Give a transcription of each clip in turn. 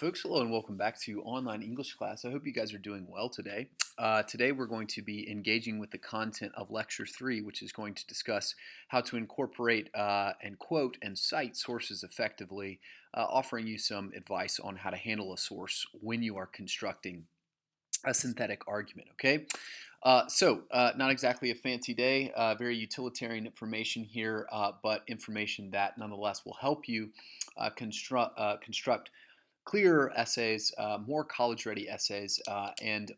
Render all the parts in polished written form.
folks. Hello and welcome back to online English class. I hope you guys are doing well today. Today, we're going to be engaging with the content of Lecture 3, which is going to discuss how to incorporate and quote and cite sources effectively, offering you some advice on how to handle a source when you are constructing a synthetic argument. Okay. Not exactly a fancy day, very utilitarian information here, but information that nonetheless will help you construct clearer essays, more college-ready essays, and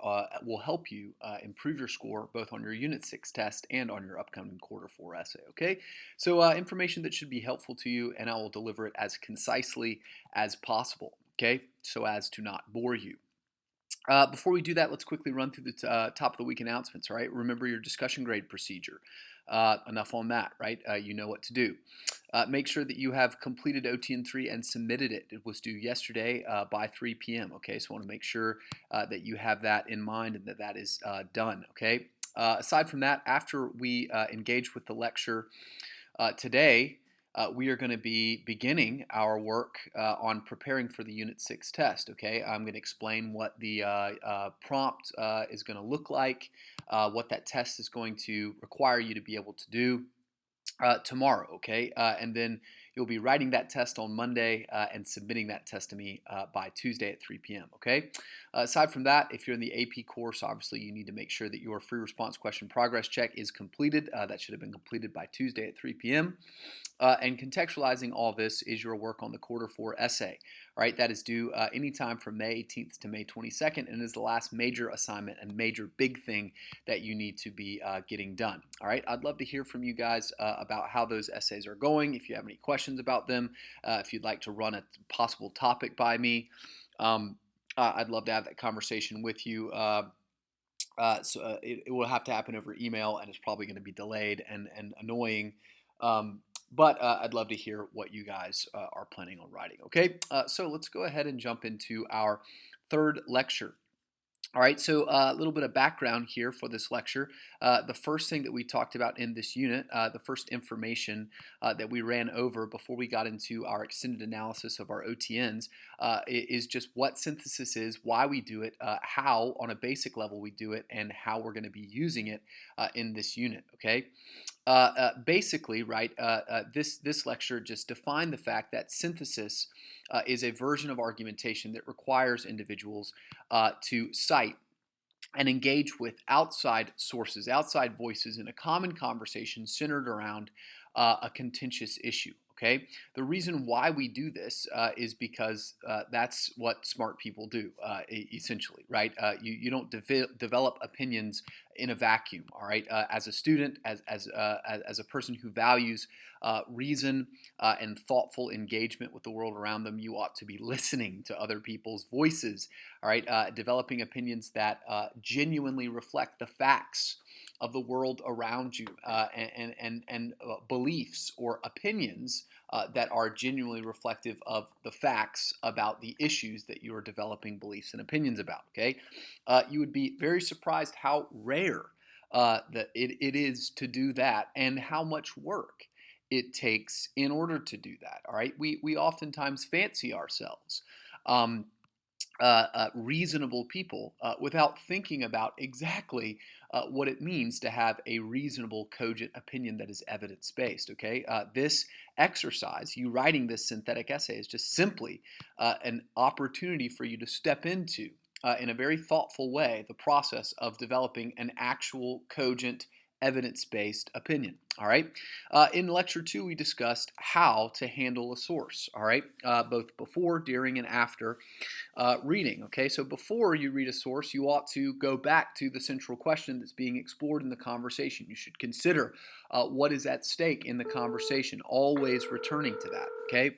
will help you improve your score both on your Unit 6 test and on your upcoming Quarter 4 essay, okay? So information that should be helpful to you, and I will deliver it as concisely as possible, okay? So as to not bore you. Before we do that, let's quickly run through the top of the week announcements, all right? Remember your discussion grade procedure. Enough on that, right? You know what to do. Make sure that you have completed OTN3 and submitted it. It was due yesterday by 3 p.m., okay? So I want to make sure that you have that in mind and that that is done, okay? Aside from that, after we engage with the lecture today, we are going to be beginning our work on preparing for the Unit 6 test, okay? I'm going to explain what the prompt is going to look like, what that test is going to require you to be able to do tomorrow, okay? And then you'll be writing that test on Monday and submitting that test to me by Tuesday at 3 p.m., okay? Aside from that, if you're in the AP course, obviously you need to make sure that your free response question progress check is completed. That should have been completed by Tuesday at 3 p.m. And contextualizing all this is your work on the Quarter 4 essay, right? That is due anytime from May 18th to May 22nd and is the last major assignment and major big thing that you need to be getting done, all right? I'd love to hear from you guys about how those essays are going, if you have any questions about them, if you'd like to run a possible topic by me. I'd love to have that conversation with you. It will have to happen over email, and it's probably going to be delayed and annoying. But I'd love to hear what you guys are planning on writing. Okay, so let's go ahead and jump into our third lecture. All right, so a little bit of background here for this lecture. The first thing that we talked about in this unit, the first information that we ran over before we got into our extended analysis of our OTNs is just what synthesis is, why we do it, how on a basic level we do it, and how we're going to be using it in this unit, okay? Basically, right, this lecture just defined the fact that synthesis is a version of argumentation that requires individuals to cite and engage with outside sources, outside voices in a common conversation centered around a contentious issue. Okay, the reason why we do this is because that's what smart people do, essentially, right? You don't develop opinions in a vacuum, all right? As a student, as a person who values reason and thoughtful engagement with the world around them, you ought to be listening to other people's voices, all right? Developing opinions that genuinely reflect the facts of the world around you and beliefs or opinions that are genuinely reflective of the facts about the issues that you are developing beliefs and opinions about, okay? You would be very surprised how rare that it is to do that and how much work it takes in order to do that, all right? We oftentimes fancy ourselves reasonable people without thinking about exactly what it means to have a reasonable, cogent opinion that is evidence-based, okay? This exercise, you writing this synthetic essay, is just simply an opportunity for you to step into, in a very thoughtful way, the process of developing an actual, cogent, evidence-based opinion, all right? In lecture 2, we discussed how to handle a source, all right? Both before, during, and after reading, okay? So before you read a source, you ought to go back to the central question that's being explored in the conversation. You should consider what is at stake in the conversation, always returning to that, okay?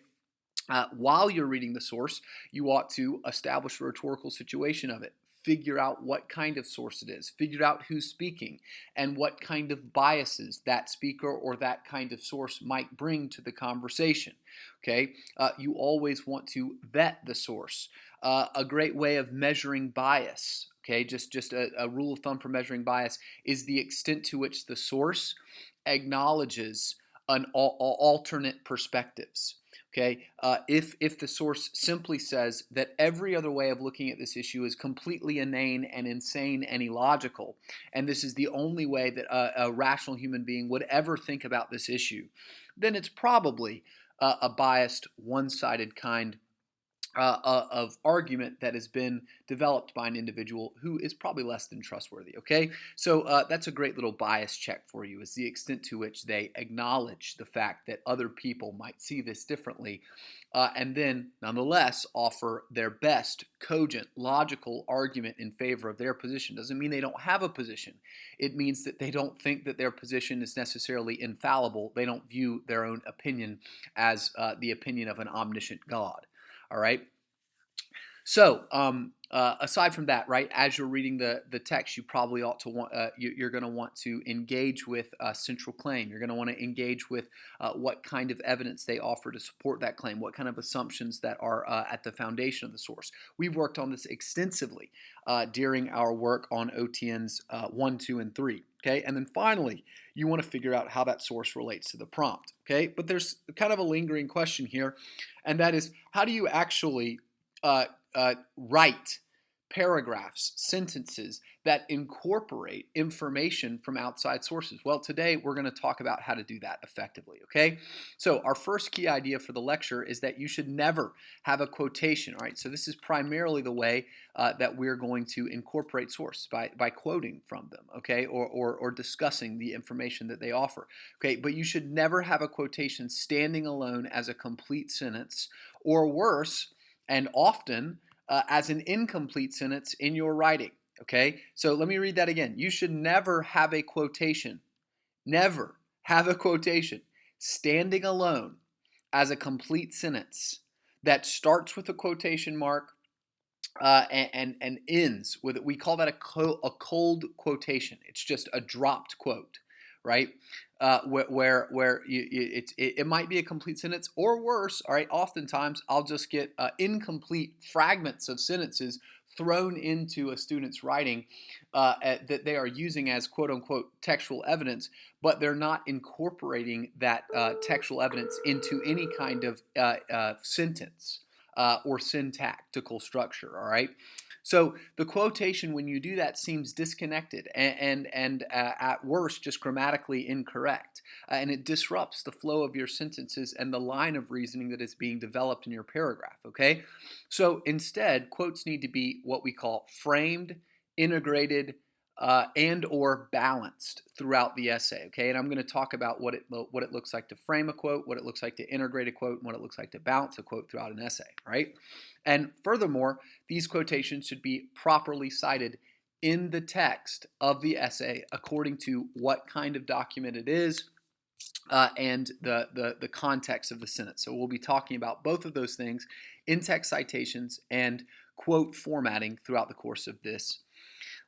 While you're reading the source, you ought to establish a rhetorical situation of it. Figure out what kind of source it is. Figure out who's speaking and what kind of biases that speaker or that kind of source might bring to the conversation. Okay, you always want to vet the source. A great way of measuring bias, okay, just a rule of thumb for measuring bias is the extent to which the source acknowledges an alternate perspectives. Okay, if the source simply says that every other way of looking at this issue is completely inane and insane and illogical, and this is the only way that a rational human being would ever think about this issue, then it's probably a biased, one-sided kind of argument that has been developed by an individual who is probably less than trustworthy. Okay, so that's a great little bias check for you, is the extent to which they acknowledge the fact that other people might see this differently, and then nonetheless offer their best cogent logical argument in favor of their position. Doesn't mean they don't have a position. It means that they don't think that their position is necessarily infallible. They don't view their own opinion as the opinion of an omniscient God. All right. So, aside from that, right, as you're reading the text, you probably ought to want you're going to want to engage with a central claim. You're going to want to engage with what kind of evidence they offer to support that claim, what kind of assumptions that are at the foundation of the source. We've worked on this extensively during our work on OTNs 1, 2, and 3. Okay, and then finally, you want to figure out how that source relates to the prompt. Okay, but there's kind of a lingering question here, and that is, how do you actually write paragraphs, sentences that incorporate information from outside sources? Well, today we're going to talk about how to do that effectively, okay? So our first key idea for the lecture is that you should never have a quotation, all right? So this is primarily the way that we're going to incorporate sources, by quoting from them, okay? Or discussing the information that they offer, okay? But you should never have a quotation standing alone as a complete sentence, or worse, and often as an incomplete sentence in your writing. Okay, so let me read that again. You should never have a quotation, never have a quotation standing alone as a complete sentence that starts with a quotation mark and ends with it. We call that a cold quotation. It's just a dropped quote, right? Where it might be a complete sentence, or worse. All right, oftentimes I'll just get incomplete fragments of sentences thrown into a student's writing that they are using as quote unquote textual evidence, but they're not incorporating that textual evidence into any kind of sentence or syntactical structure. All right. So the quotation, when you do that, seems disconnected and at worst just grammatically incorrect, and it disrupts the flow of your sentences and the line of reasoning that is being developed in your paragraph. Okay, so instead, quotes need to be what we call framed, integrated, and or balanced throughout the essay. Okay, and I'm going to talk about what it looks like to frame a quote, what it looks like to integrate a quote, and what it looks like to balance a quote throughout an essay. Right, and furthermore, these quotations should be properly cited in the text of the essay according to what kind of document it is and the context of the sentence. So we'll be talking about both of those things, in-text citations and quote formatting, throughout the course of this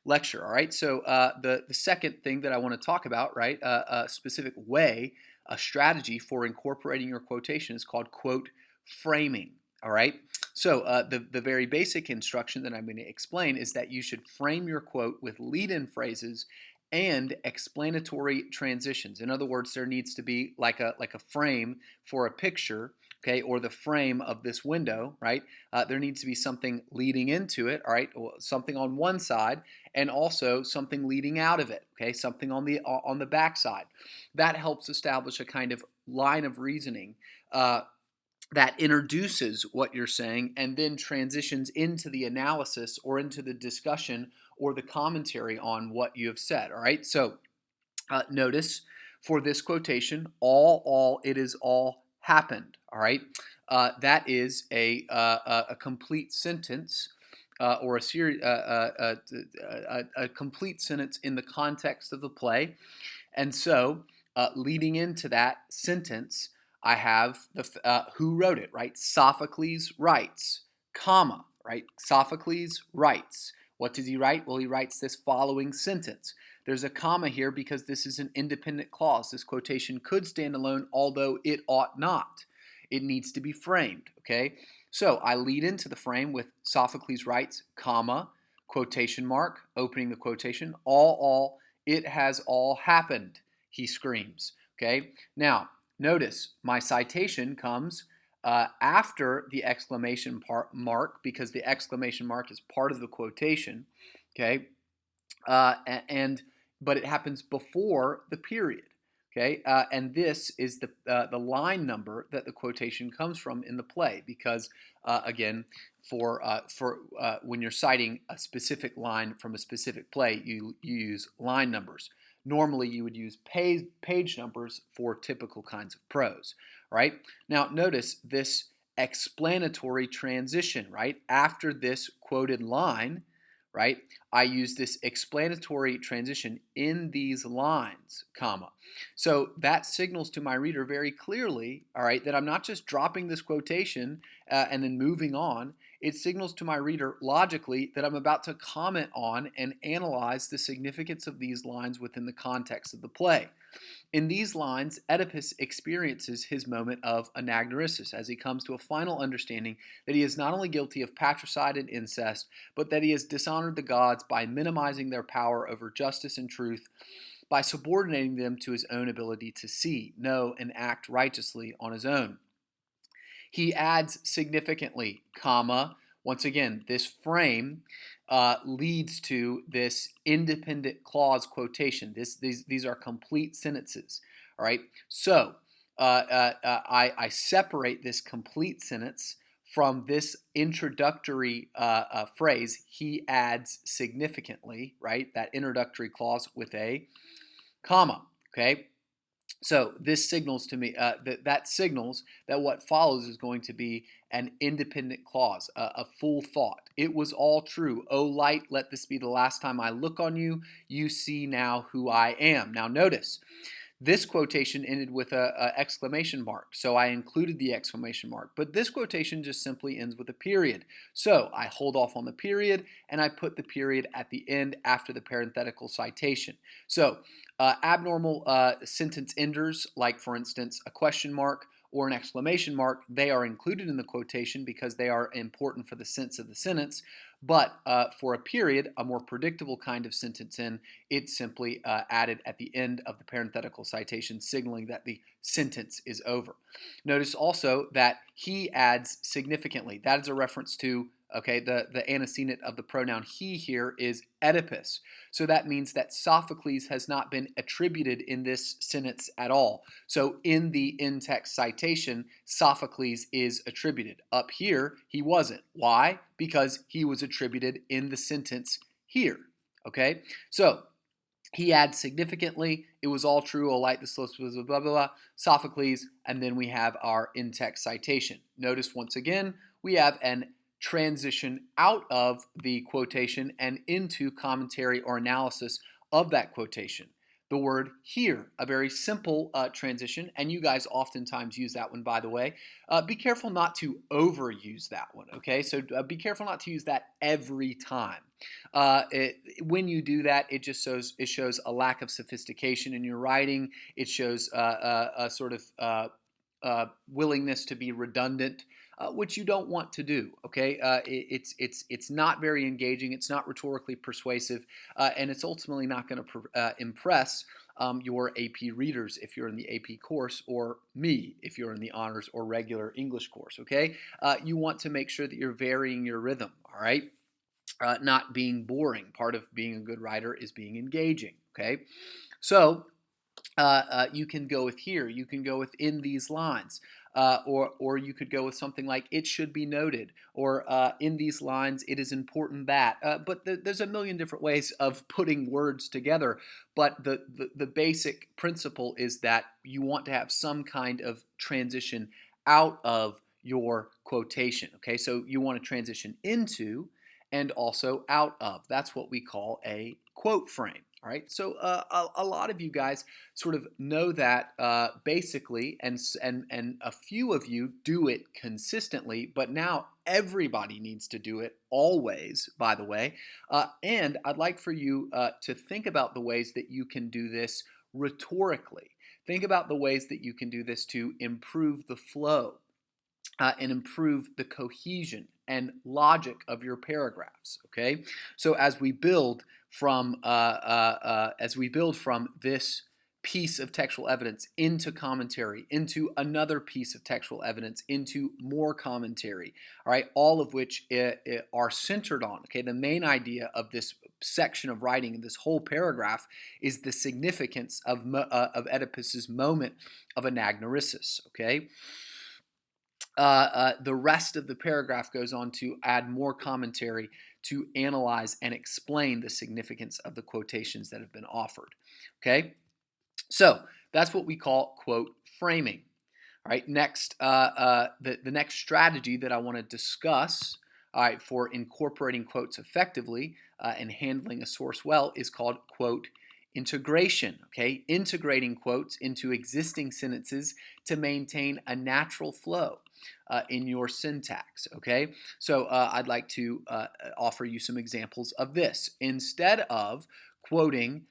lecture. All right, so the second thing that I want to talk about, right, a specific way, a strategy for incorporating your quotation is called quote framing. All right, so the very basic instruction that I'm going to explain is that you should frame your quote with lead-in phrases and explanatory transitions. In other words, there needs to be like a frame for a picture, okay, or the frame of this window, right? There needs to be something leading into it, all right, something on one side, and also something leading out of it, okay, something on the back side. That helps establish a kind of line of reasoning that introduces what you're saying and then transitions into the analysis or into the discussion or the commentary on what you have said. All right, so notice for this quotation, all, it is all happened. All right, that is a complete sentence or a series, a complete sentence in the context of the play, and so leading into that sentence, I have the who wrote it, right? Sophocles writes, comma, right? Sophocles writes. What does he write? Well, he writes this following sentence. There's a comma here because this is an independent clause. This quotation could stand alone, although it ought not. It needs to be framed, okay? So I lead into the frame with Sophocles writes, comma, quotation mark, opening the quotation, all, it has all happened, he screams, okay? Now, notice my citation comes after the exclamation mark, because the exclamation mark is part of the quotation, okay, and but it happens before the period. Okay, and this is the line number that the quotation comes from in the play, because again, for when you're citing a specific line from a specific play, you use line numbers. Normally, you would use page numbers for typical kinds of prose. Right now, notice this explanatory transition. Right after this quoted line, right, I use this explanatory transition in these lines, comma. So that signals to my reader very clearly, all right, that I'm not just dropping this quotation and then moving on. It signals to my reader logically that I'm about to comment on and analyze the significance of these lines within the context of the play. In these lines, Oedipus experiences his moment of anagnorisis as he comes to a final understanding that he is not only guilty of patricide and incest, but that he has dishonored the gods by minimizing their power over justice and truth, by subordinating them to his own ability to see, know, and act righteously on his own. He adds significantly, comma, once again, this frame leads to this independent clause quotation. These are complete sentences. All right. So I separate this complete sentence from this introductory phrase. He adds significantly, right? That introductory clause with a comma. Okay. So this signals to me that signals that what follows is going to be an independent clause, a full thought. It was all true. O light, let this be the last time I look on you. You see now who I am. Now notice, this quotation ended with a exclamation mark, so I included the exclamation mark. But this quotation just simply ends with a period. So I hold off on the period, and I put the period at the end after the parenthetical citation. So abnormal sentence enders, like for instance a question mark or an exclamation mark, they are included in the quotation because they are important for the sense of the sentence. But for a period, a more predictable kind of sentence end, it's simply added at the end of the parenthetical citation, signaling that the sentence is over. Notice also that he adds significantly. That is a reference to, okay, the antecedent of the pronoun he here is Oedipus. So that means that Sophocles has not been attributed in this sentence at all. So in the in-text citation, Sophocles is attributed. Up here, he wasn't. Why? Because he was attributed in the sentence here. Okay? So he adds significantly, it was all true, O light, the slopes, blah, blah, blah, Sophocles, and then we have our in-text citation. Notice once again, we have an transition out of the quotation and into commentary or analysis of that quotation. The word here, a very simple transition, and you guys oftentimes use that one, by the way. Be careful not to overuse that one, okay? So be careful not to use that every time. When you do that, it shows a lack of sophistication in your writing. It shows a sort of willingness to be redundant, which you don't want to do. Okay, it's not very engaging. It's not rhetorically persuasive, and it's ultimately not going to impress your AP readers if you're in the AP course, or me if you're in the honors or regular English course. Okay, you want to make sure that you're varying your rhythm. All right. Not being boring. Part of being a good writer is being engaging. Okay, so you can go with here. You can go with in these lines, or you could go with something like it should be noted, or in these lines it is important that. But there's a million different ways of putting words together. But the basic principle is that you want to have some kind of transition out of your quotation. Okay, so you want to transition into and also out of. That's what we call a quote frame. All right, so a lot of you guys sort of know that basically, and a few of you do it consistently, but now everybody needs to do it always, by the way. And I'd like for you to think about the ways that you can do this rhetorically. Think about the ways that you can do this to improve the flow and improve the cohesion and logic of your paragraphs. Okay, so as we build from this piece of textual evidence into commentary, into another piece of textual evidence, into more commentary, all right, all of which are centered on, okay, the main idea of this section of writing in this whole paragraph is the significance of Oedipus's moment of anagnorisis, okay? The rest of the paragraph goes on to add more commentary to analyze and explain the significance of the quotations that have been offered, okay? So that's what we call quote framing. All right, next, the next strategy that I want to discuss, all right, for incorporating quotes effectively and handling a source well is called quote integration, okay? Integrating quotes into existing sentences to maintain a natural flow in your syntax, okay? So I'd like to offer you some examples of this. Instead of quoting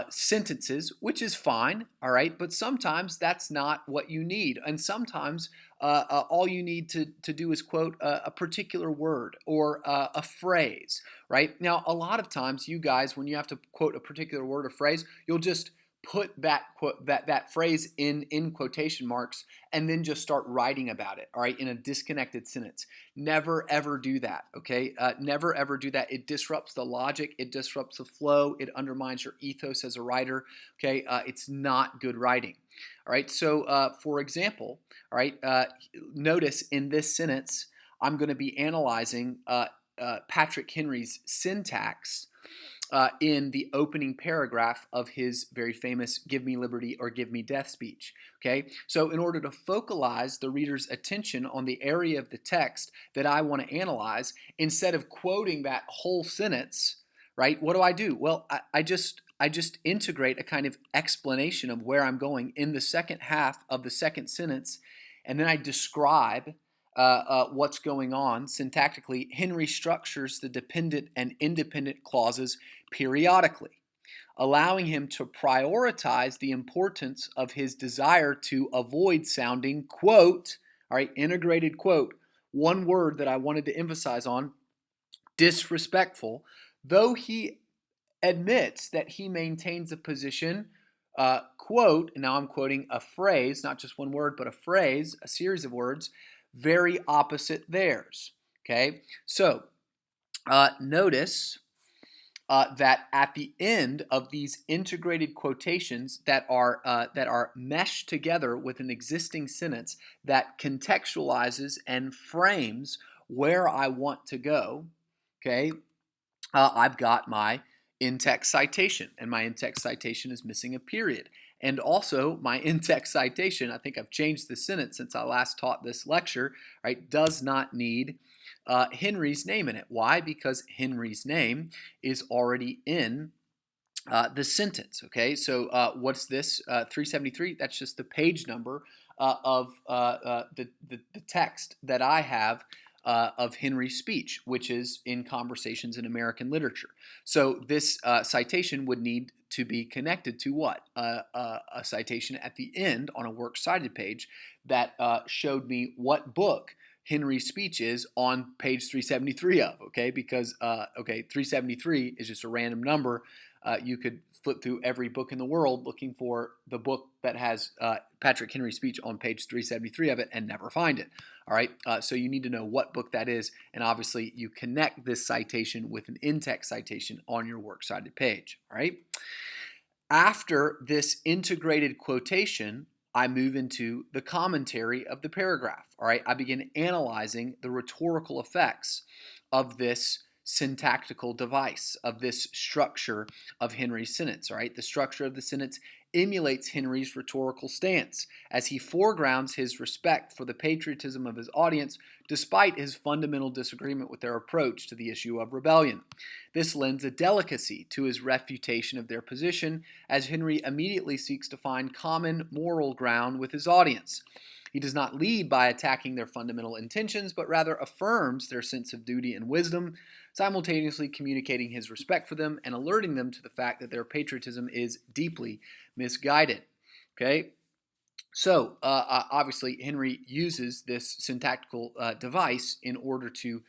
sentences, which is fine, all right, but sometimes that's not what you need. And sometimes all you need to do is quote a particular word or a phrase, right? Now, a lot of times you guys, when you have to quote a particular word or phrase, you'll just put that phrase in quotation marks and then just start writing about it, all right, in a disconnected sentence. Never ever do that, okay? Never ever do that. It disrupts the logic, it disrupts the flow, it undermines your ethos as a writer, okay? It's not good writing. All right, so for example, all right, notice in this sentence, I'm going to be analyzing Patrick Henry's syntax in the opening paragraph of his very famous "Give Me Liberty or Give Me Death" speech. Okay, so in order to focalize the reader's attention on the area of the text that I want to analyze, instead of quoting that whole sentence, right? What do? Well, I just integrate a kind of explanation of where I'm going in the second half of the second sentence, and then I describe what's going on syntactically. Henry structures the dependent and independent clauses periodically, allowing him to prioritize the importance of his desire to avoid sounding, quote, all right, integrated quote, one word that I wanted to emphasize on, disrespectful, though he admits that he maintains a position, quote, and now I'm quoting a phrase, not just one word, but a phrase, a series of words, very opposite theirs. Okay, so notice that at the end of these integrated quotations that are meshed together with an existing sentence that contextualizes and frames where I want to go, okay, I've got my in-text citation, and my in-text citation is missing a period. And also, my in-text citation, I think I've changed the sentence since I last taught this lecture, right, does not need Henry's name in it. Why? Because Henry's name is already in the sentence, okay? So what's this? 373, that's just the page number of the text that I have of Henry's speech, which is in Conversations in American Literature. So this citation would need to be connected to what? A citation at the end on a works cited page that showed me what book Henry's speech is on page 373 of, okay? Because, 373 is just a random number. You could flip through every book in the world looking for the book that has Patrick Henry's speech on page 373 of it and never find it. All right, so you need to know what book that is, and obviously you connect this citation with an in-text citation on your works cited page. All right. After this integrated quotation, I move into the commentary of the paragraph. All right, I begin analyzing the rhetorical effects of this syntactical device, of this structure of Henry's sentence. All right, the structure of the sentence emulates Henry's rhetorical stance as he foregrounds his respect for the patriotism of his audience despite his fundamental disagreement with their approach to the issue of rebellion. This lends a delicacy to his refutation of their position, as Henry immediately seeks to find common moral ground with his audience. He does not lead by attacking their fundamental intentions, but rather affirms their sense of duty and wisdom, simultaneously communicating his respect for them and alerting them to the fact that their patriotism is deeply misguided. Okay? So, obviously, Henry uses this syntactical device in order to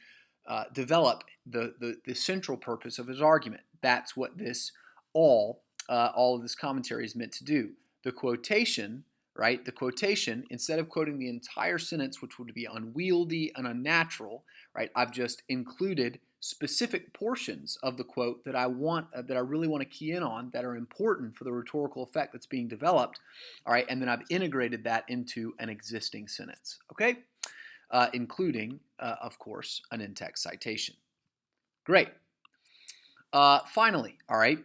develop the central purpose of his argument. That's what this all all of this commentary is meant to do. The quotation, right? The quotation, instead of quoting the entire sentence, which would be unwieldy and unnatural, right? I've just included specific portions of the quote that I really want to key in on, that are important for the rhetorical effect that's being developed, all right? And then I've integrated that into an existing sentence, okay? Including, of course, an in-text citation. Great. Finally, all right,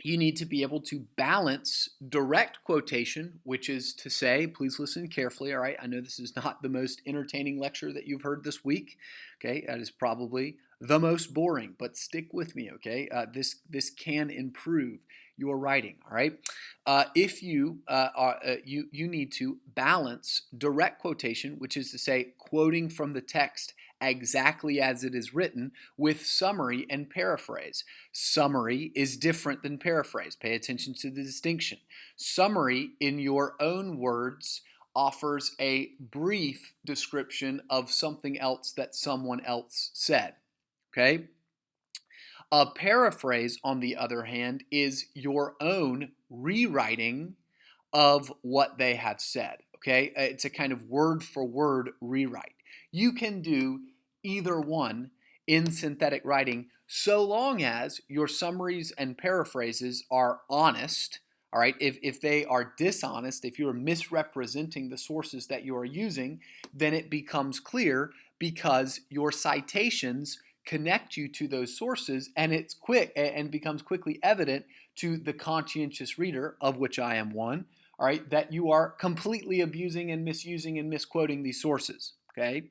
you need to be able to balance direct quotation, which is to say, please listen carefully, all right? I know this is not the most entertaining lecture that you've heard this week, okay? That is probably the most boring, but stick with me, okay? This can improve your writing, all right? If you you need to balance direct quotation, which is to say, quoting from the text exactly as it is written, with summary and paraphrase. Summary is different than paraphrase. Pay attention to the distinction. Summary, in your own words, offers a brief description of something else that someone else said. Okay? A paraphrase, on the other hand, is your own rewriting of what they have said. Okay? It's a kind of word for word rewrite. You can do either one in synthetic writing so long as your summaries and paraphrases are honest. All right, if they are dishonest, if you are misrepresenting the sources that you are using, then it becomes clear because your citations connect you to those sources, and it's quick and becomes quickly evident to the conscientious reader, of which I am one, all right, that you are completely abusing and misusing and misquoting these sources, okay?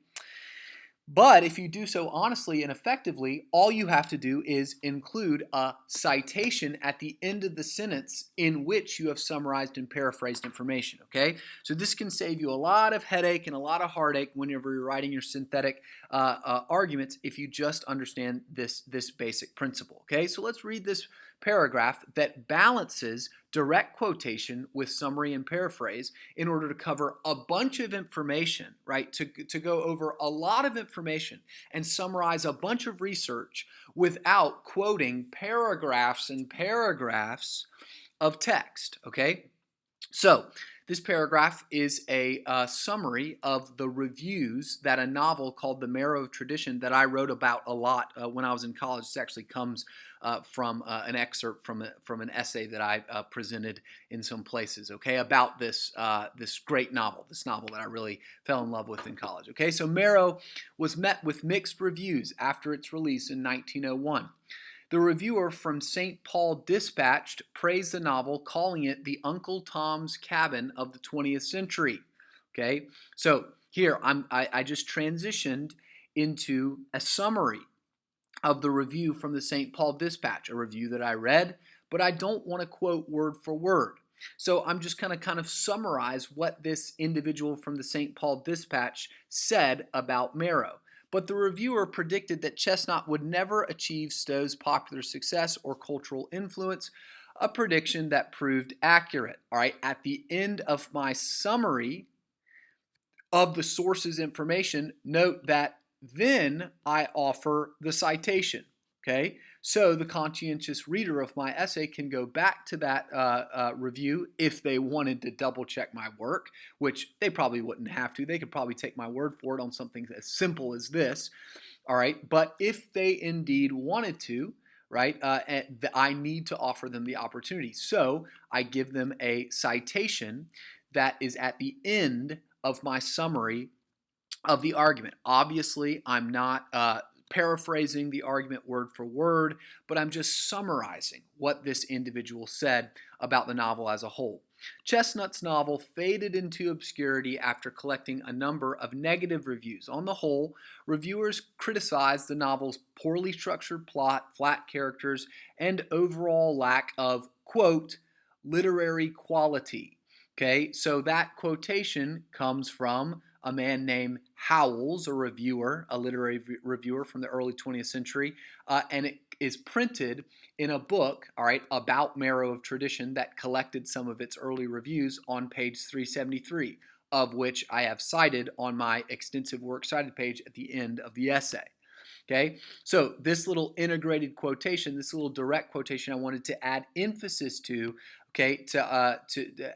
But if you do so honestly and effectively, all you have to do is include a citation at the end of the sentence in which you have summarized and paraphrased information, okay? So this can save you a lot of headache and a lot of heartache whenever you're writing your synthetic arguments, if you just understand this basic principle, okay? So let's read this paragraph that balances direct quotation with summary and paraphrase in order to cover a bunch of information, right? To go over a lot of information and summarize a bunch of research without quoting paragraphs and paragraphs of text, okay? So this paragraph is a summary of the reviews that a novel called The Marrow of Tradition that I wrote about a lot when I was in college. This actually comes from an excerpt from an essay that I presented in some places, okay, about this great novel, this novel that I really fell in love with in college, okay? So Marrow was met with mixed reviews after its release in 1901. The reviewer from St. Paul Dispatch praised the novel, calling it the Uncle Tom's Cabin of the 20th century. Okay, so here I just transitioned into a summary of the review from the St. Paul Dispatch, a review that I read, but I don't want to quote word for word. So I'm just going to kind of summarize what this individual from the St. Paul Dispatch said about Marrow. But the reviewer predicted that Chestnut would never achieve Stowe's popular success or cultural influence, a prediction that proved accurate. All right, at the end of my summary of the source's information, note that then I offer the citation. Okay, so the conscientious reader of my essay can go back to that review if they wanted to double check my work, which they probably wouldn't have to. They could probably take my word for it on something as simple as this. All right, but if they indeed wanted to, right, I need to offer them the opportunity. So I give them a citation that is at the end of my summary of the argument. Obviously, I'm not paraphrasing the argument word for word, but I'm just summarizing what this individual said about the novel as a whole. Chestnut's novel faded into obscurity after collecting a number of negative reviews. On the whole, reviewers criticized the novel's poorly structured plot, flat characters, and overall lack of, quote, literary quality. Okay, so that quotation comes from a man named Howells, a reviewer, a literary reviewer from the early 20th century, and it is printed in a book, all right, about Marrow of Tradition that collected some of its early reviews on page 373, of which I have cited on my extensive works cited page at the end of the essay. Okay, so this little integrated quotation, this little direct quotation, I wanted to add emphasis to, okay,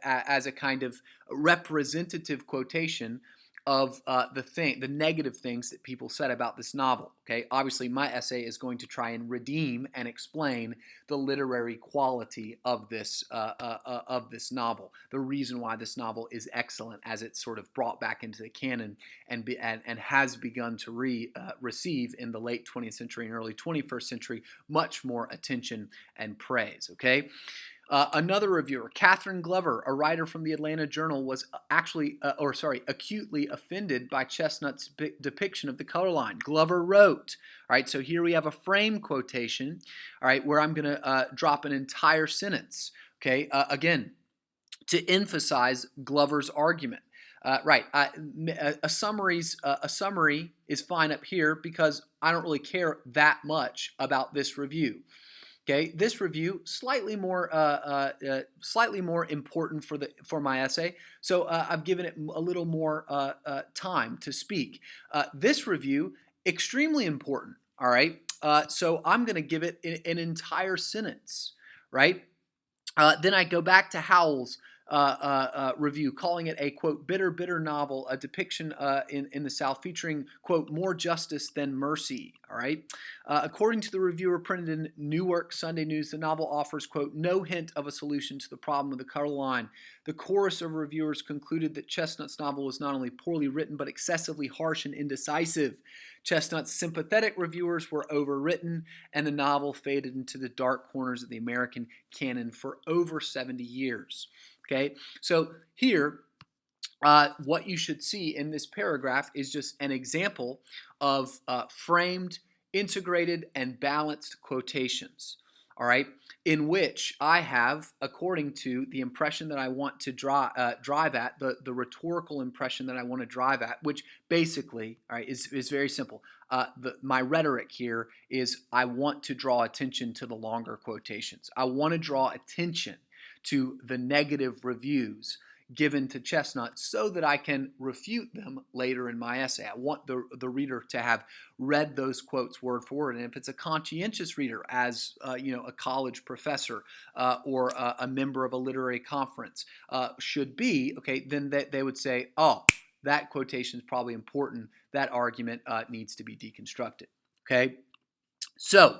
as a kind of representative quotation of the negative things that people said about this novel. Okay, obviously my essay is going to try and redeem and explain the literary quality of this novel, the reason why this novel is excellent as it's sort of brought back into the canon and has begun to receive in the late 20th century and early 21st century much more attention and praise. Okay. Another reviewer, Catherine Glover, a writer from the Atlanta Journal, was acutely offended by Chestnut's depiction of the color line. Glover wrote, all right, so here we have a frame quotation, all right, where I'm going to drop an entire sentence, okay, again, to emphasize Glover's argument. A summary is fine up here because I don't really care that much about this review. Okay, this review slightly more important for my essay, so I've given it a little more time to speak. This review extremely important. All right, so I'm going to give it an entire sentence. Right. Then I go back to Howell's review, calling it a, quote, bitter, bitter novel, a depiction in the South featuring, quote, more justice than mercy, all right? According to the reviewer printed in Newark Sunday News, the novel offers, quote, no hint of a solution to the problem of the color line. The chorus of reviewers concluded that Chestnut's novel was not only poorly written, but excessively harsh and indecisive. Chestnut's sympathetic reviewers were overwritten, and the novel faded into the dark corners of the American canon for over 70 years. Okay, so here, what you should see in this paragraph is just an example of framed, integrated, and balanced quotations. All right, in which I have, according to the impression that I want to drive at, the rhetorical impression that I want to drive at, which basically, all right, is very simple. My rhetoric here is I want to draw attention to the longer quotations. I want to draw attention to the negative reviews given to Chestnut so that I can refute them later in my essay. I want the reader to have read those quotes word for word. And if it's a conscientious reader, as a college professor or a member of a literary conference should be, okay, then they would say, oh, that quotation is probably important. That argument needs to be deconstructed. Okay, so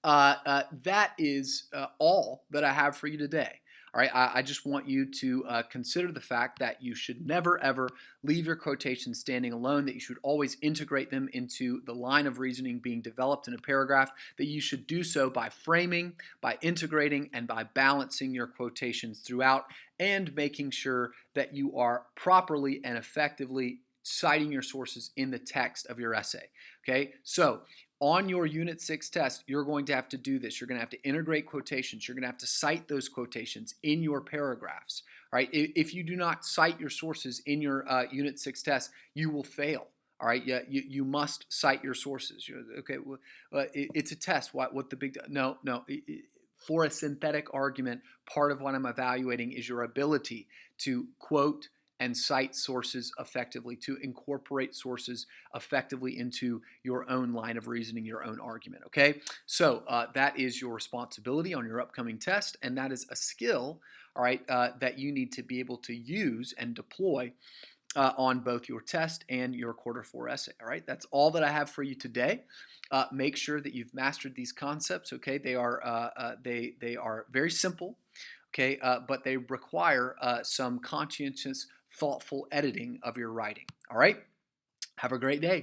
that is all that I have for you today. All right, I just want you to consider the fact that you should never, ever leave your quotations standing alone, that you should always integrate them into the line of reasoning being developed in a paragraph, that you should do so by framing, by integrating, and by balancing your quotations throughout, and making sure that you are properly and effectively citing your sources in the text of your essay. Okay, so on your Unit 6 test, you're going to have to do this. You're going to have to integrate quotations. You're going to have to cite those quotations in your paragraphs. Right? If you do not cite your sources in your Unit 6 test, you will fail. All right, you must cite your sources. Okay, it's a test. What the big no. For a synthetic argument, part of what I'm evaluating is your ability to quote and cite sources effectively, to incorporate sources effectively into your own line of reasoning, your own argument, okay? So that is your responsibility on your upcoming test, and that is a skill, all right, that you need to be able to use and deploy on both your test and your quarter 4 essay, all right? That's all that I have for you today. Make sure that you've mastered these concepts, okay? They are very simple, okay, but they require some conscientious, thoughtful editing of your writing. All right? Have a great day.